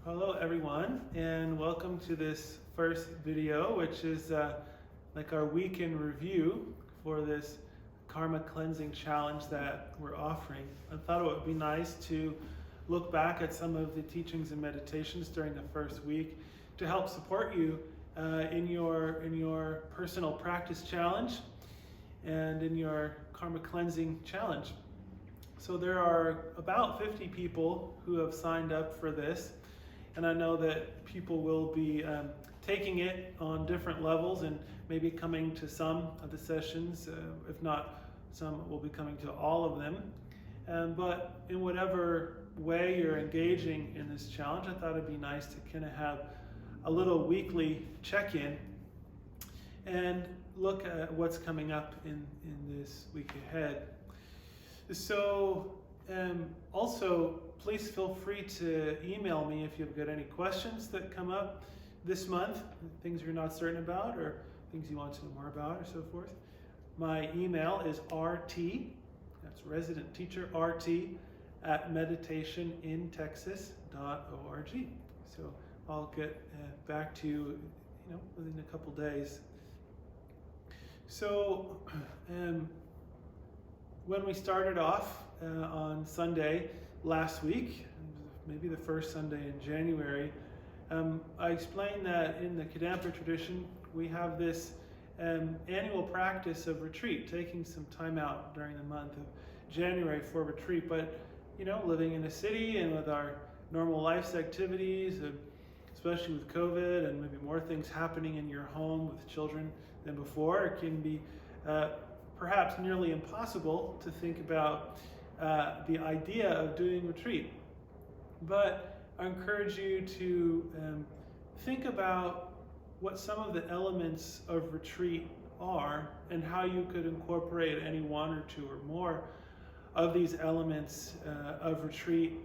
Hello everyone, and welcome to this first video, which is like our week in review for this karma cleansing challenge that we're offering. I thought it would be nice to look back at some of the teachings and meditations during the first week to help support you in your personal practice challenge and in your karma cleansing challenge. So there are about 50 people who have signed up for this. And I know that people will be taking it on different levels and maybe coming to some of the sessions. If not, some will be coming to all of them. But in whatever way you're engaging in this challenge, I thought it'd be nice to kind of have a little weekly check-in and look at what's coming up in this week ahead. So also, please feel free to email me if you've got any questions that come up this month, things you're not certain about or things you want to know more about or so forth. My email is rt, that's resident teacher, rt at meditationintexas.org. So I'll get back to you, within a couple days. So when we started off on Sunday last week, maybe the first Sunday in January, I explained that in the Kadampa tradition we have this annual practice of retreat, taking some time out during the month of January for retreat. But living in a city and with our normal life's activities, especially with COVID and maybe more things happening in your home with children than before, it can be perhaps nearly impossible to think about the idea of doing retreat. But I encourage you to think about what some of the elements of retreat are and how you could incorporate any one or two or more of these elements of retreat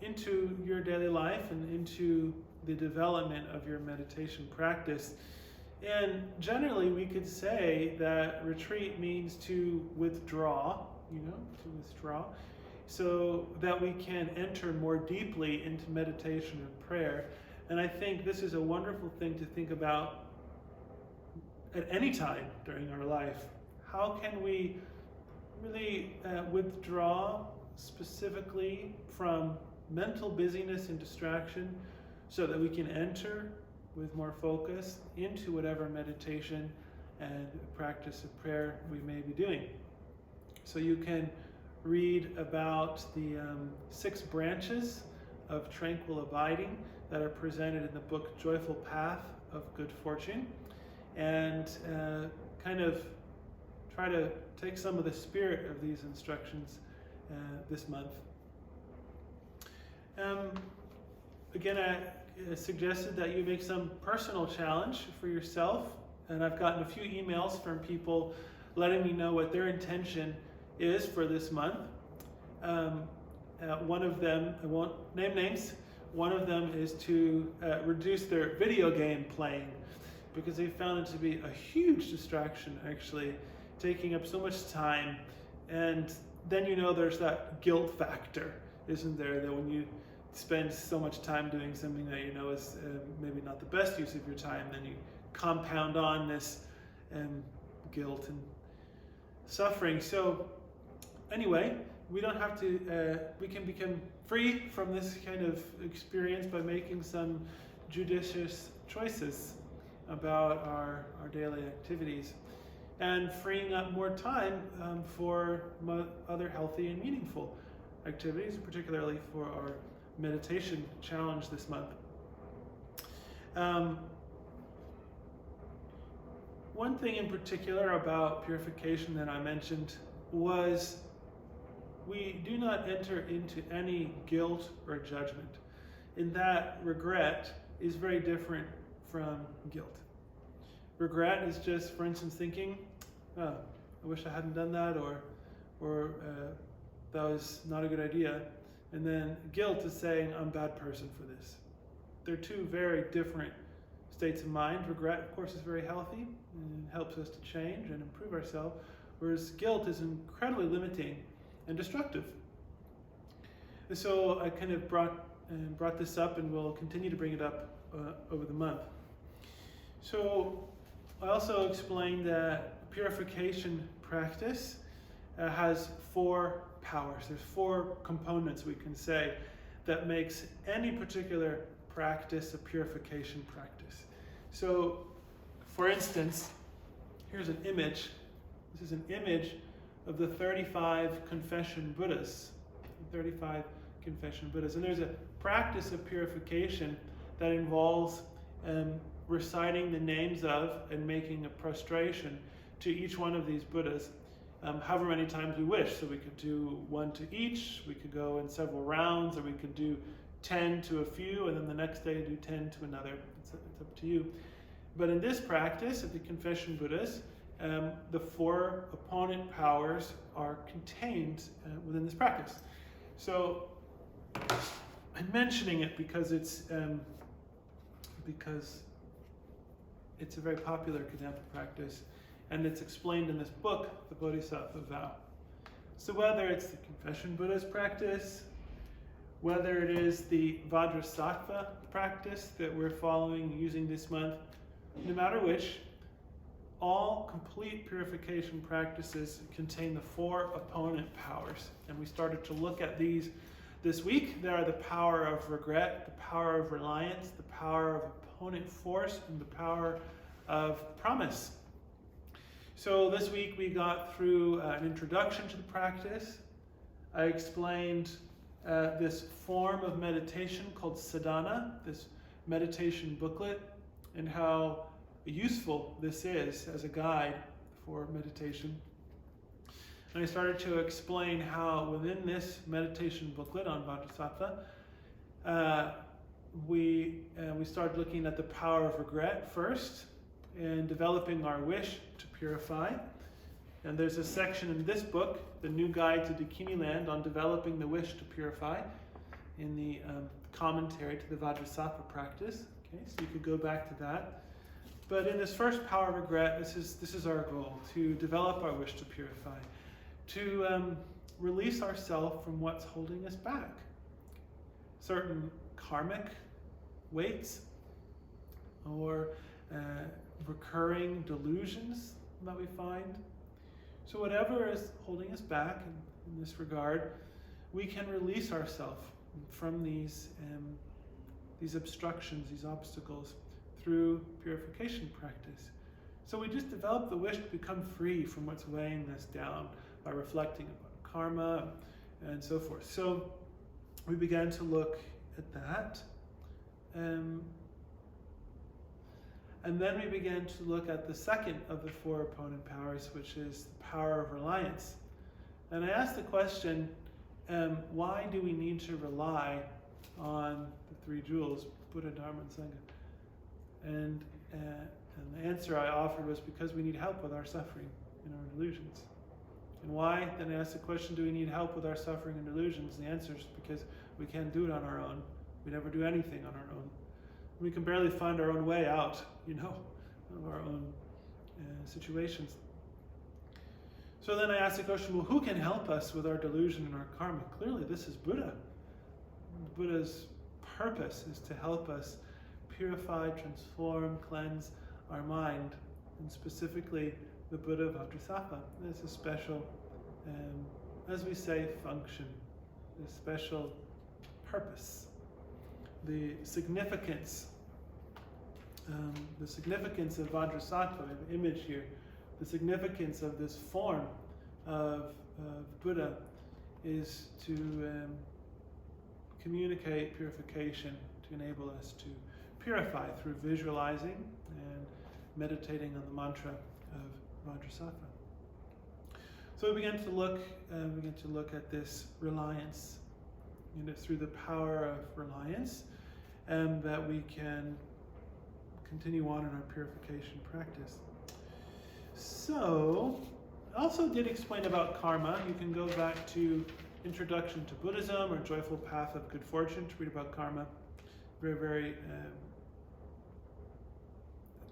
into your daily life and into the development of your meditation practice. And generally we could say that retreat means to withdraw, so that we can enter more deeply into meditation and prayer. And I think this is a wonderful thing to think about at any time during our life. How can we really withdraw specifically from mental busyness and distraction so that we can enter with more focus into whatever meditation and practice of prayer we may be doing. So you can read about the 6 branches of tranquil abiding that are presented in the book Joyful Path of Good Fortune, and kind of try to take some of the spirit of these instructions this month. Again, I suggested that you make some personal challenge for yourself, and I've gotten a few emails from people letting me know what their intention is for this month. One of them, I won't name names, one of them is to reduce their video game playing because they found it to be a huge distraction, actually, taking up so much time. And then there's that guilt factor, isn't there, that when you spend so much time doing something that is maybe not the best use of your time, then you compound on this guilt and suffering. So anyway, we don't have to, we can become free from this kind of experience by making some judicious choices about our daily activities and freeing up more time for other healthy and meaningful activities, particularly for our meditation challenge this month. One thing in particular about purification that I mentioned was we do not enter into any guilt or judgment. In that, regret is very different from guilt. Regret is just, for instance, thinking, oh, I wish I hadn't done that, or that was not a good idea. And then guilt is saying, I'm a bad person for this. They're two very different states of mind. Regret, of course, is very healthy and helps us to change and improve ourselves, whereas guilt is incredibly limiting and destructive. And so I kind of brought brought this up and will continue to bring it up over the month. So I also explained that purification practice has 4 powers. There's 4 components, we can say, that makes any particular practice a purification practice. So, for instance, here's an image. This is an image of the 35 confession Buddhas. 35 confession Buddhas. And there's a practice of purification that involves reciting the names of and making a prostration to each one of these Buddhas, however many times we wish. So we could do 1 to each, we could go in several rounds, or we could do 10 to a few, and then the next day do 10 to another. It's up to you. But in this practice of the confession Buddhas, the 4 opponent powers are contained within this practice. So I'm mentioning it because it's a very popular Kadampa practice, and it's explained in this book, The Bodhisattva Vow. So whether it's the confession Buddha's practice, whether it is the Vajrasattva practice that we're following using this month, no matter which, all complete purification practices contain the 4 opponent powers. And we started to look at these this week. They are the power of regret, the power of reliance, the power of opponent force, and the power of promise. So this week we got through an introduction to the practice. I explained this form of meditation called sadhana, this meditation booklet, and how useful this is as a guide for meditation. And I started to explain how within this meditation booklet on Vajrasattva, we started looking at the power of regret first and developing our wish to purify. And there's a section in this book, The New Guide to Dakini Land, on developing the wish to purify in the commentary to the Vajrasattva practice. Okay, so you could go back to that. But in this first power of regret, this is our goal, to develop our wish to purify, to release ourselves from what's holding us back. Certain karmic weights or recurring delusions that we find. So whatever is holding us back in this regard, we can release ourselves from these obstructions, these obstacles, through purification practice. So we just develop the wish to become free from what's weighing us down by reflecting about karma and so forth. So we began to look at that. And then we began to look at the second of the 4 opponent powers, which is the power of reliance. And I asked the question, why do we need to rely on the 3 jewels, Buddha, Dharma, and Sangha? And the answer I offered was because we need help with our suffering and our delusions. And why? Then I asked the question, do we need help with our suffering and delusions? The answer is because we can't do it on our own. We never do anything on our own. We can barely find our own way out, of our own situations. So then I asked the question, well, who can help us with our delusion and our karma? Clearly, this is Buddha. Buddha's purpose is to help us purify, transform, cleanse our mind, and specifically the Buddha Vajrasattva. There's a special, as we say, function, a special purpose. The significance of Vajrasattva, we have an image here, the significance of this form of Buddha is to communicate purification, to enable us to purify through visualizing and meditating on the mantra of Vajrasattva. So we began to look at this reliance. And it's through the power of reliance that we can continue on in our purification practice. So, I also did explain about karma. You can go back to Introduction to Buddhism or Joyful Path of Good Fortune to read about karma. Very, very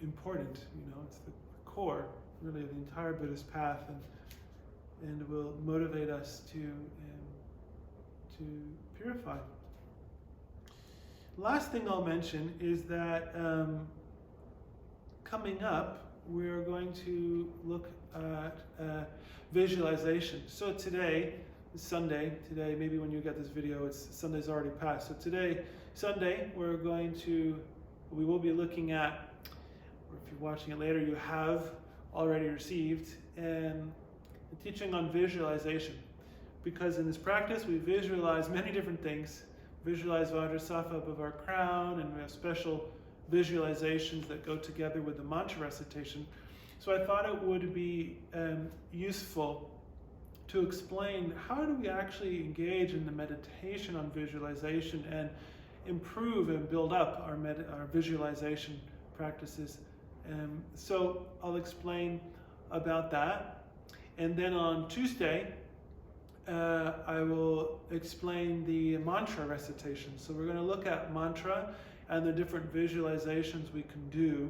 important. It's the core, really, of the entire Buddhist path, and will motivate us to purify. last thing I'll mention is that coming up, we're going to look at visualization. So today, Sunday, maybe when you get this video, Sunday's already passed. So today, Sunday, we will be looking at, or if you're watching it later, you have already received a teaching on visualization. Because in this practice, we visualize many different things. Visualize Vajrasattva above our crown, and we have special visualizations that go together with the mantra recitation. So I thought it would be useful to explain how do we actually engage in the meditation on visualization and improve and build up our visualization practices. So I'll explain about that. And then on Tuesday, I will explain the mantra recitation. So we're going to look at mantra and the different visualizations we can do.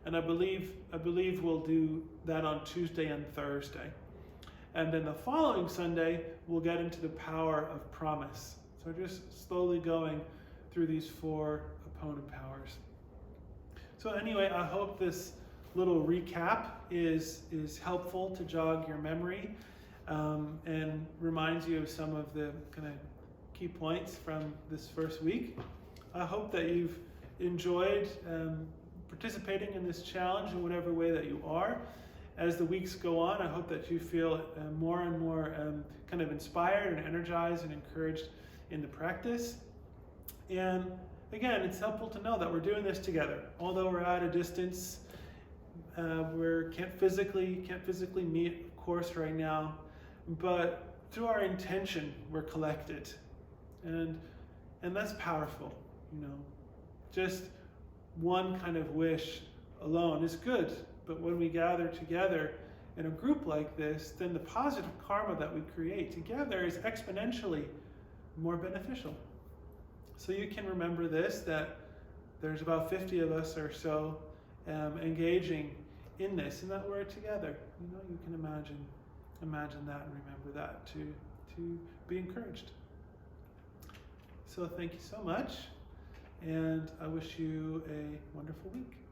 And I believe we'll do that on Tuesday and Thursday. And then the following Sunday, we'll get into the power of promise. So just slowly going through these 4 opponent powers. So anyway, I hope this little recap is helpful to jog your memory and reminds you of some of the kind of key points from this first week. I hope that you've enjoyed participating in this challenge in whatever way that you are. As the weeks go on, I hope that you feel more and more kind of inspired and energized and encouraged in the practice. And again, it's helpful to know that we're doing this together. Although we're at a distance, we can't physically meet, of course, right now, but through our intention, we're collected. And that's powerful, Just one kind of wish alone is good, but when we gather together in a group like this, then the positive karma that we create together is exponentially more beneficial. So you can remember this, that there's about 50 of us or so engaging in this, and that we're together. You can imagine that and remember that to be encouraged. So thank you so much, and I wish you a wonderful week.